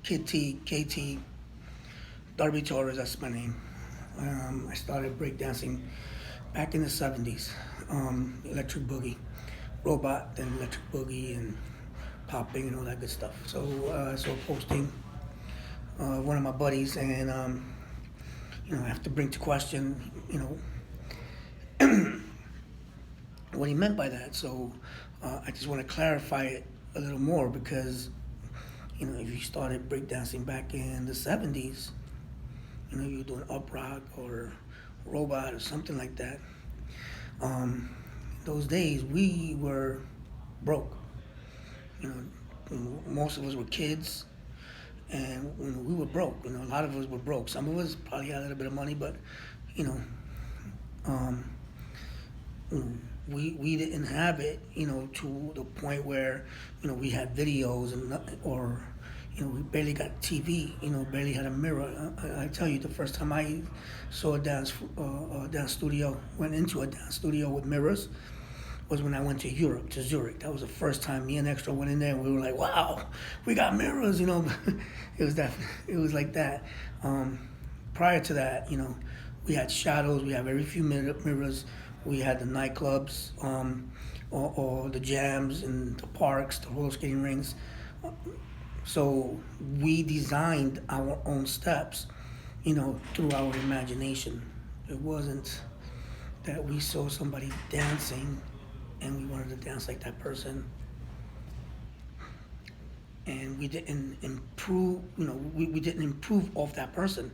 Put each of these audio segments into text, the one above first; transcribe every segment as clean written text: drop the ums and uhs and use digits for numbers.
Kid T, KT, Darby Torres, that's my name. I started breakdancing back in the 70s. Electric Boogie, Robot, then Electric Boogie, and popping and all that good stuff. So I saw posting one of my buddies, and I have to bring to question, what he meant by that. So I just want to clarify it a little more because, if you started breakdancing back in the 70s, you were doing up rock or robot or something like that. Those days we were broke. You Most of us were kids, and we were broke. A lot of us were broke. Some of us probably had a little bit of money, but you know, um, we didn't have it, to the point where, we had videos or, we barely got TV, barely had a mirror. I tell you, the first time I saw a dance studio, went into a dance studio with mirrors, was when I went to Europe, to Zurich. That was the first time me and Extra went in there, and we were like, wow, we got mirrors, it was like that. Prior to that, we had shadows, we had very few mirrors. We had the nightclubs, or the jams and the parks, the roller skating rinks. So we designed our own steps, through our imagination. It wasn't that we saw somebody dancing and we wanted to dance like that person. And we didn't improve, we didn't improve off that person.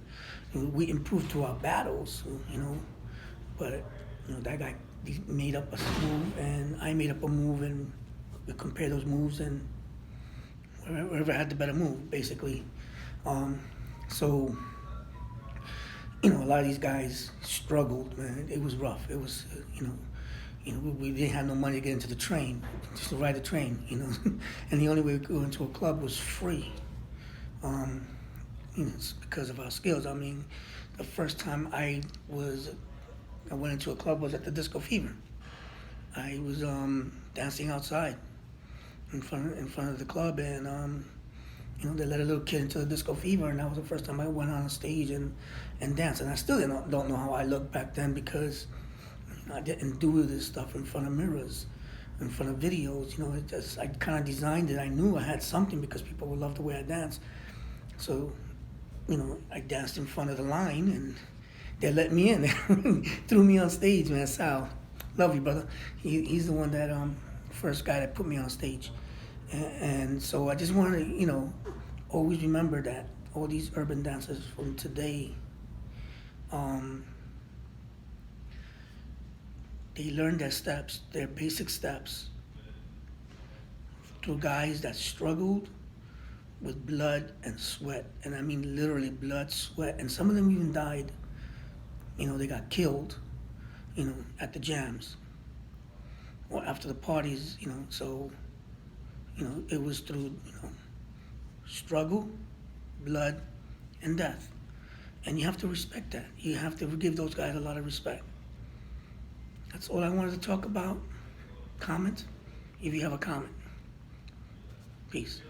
We improved through our battles, but that guy made up a move, and I made up a move, and we compared those moves, and whoever had the better move, basically. So, a lot of these guys struggled, man. It was rough. It was, we didn't have no money to get into the train, just to ride the train, and the only way we could go into a club was free. It's because of our skills. I mean, the first time I went into a club was at the Disco Fever. I was dancing outside in front of the club, and they let a little kid into the Disco Fever, and that was the first time I went on a stage and danced. And I still don't know how I looked back then because I didn't do this stuff in front of mirrors, in front of videos. I kind of designed it. I knew I had something because people would love the way I danced. So, I danced in front of the line, and they let me in. Threw me on stage, man. Sal, love you, brother. He's the one that first guy that put me on stage, and so I just wanted to always remember that all these urban dancers from today, they learned their steps, their basic steps, through guys that struggled with blood and sweat, and I mean literally blood, sweat, and some of them even died. They got killed, at the jams or after the parties, so, it was through, struggle, blood, and death. And you have to respect that. You have to give those guys a lot of respect. That's all I wanted to talk about. Comment, if you have a comment. Peace.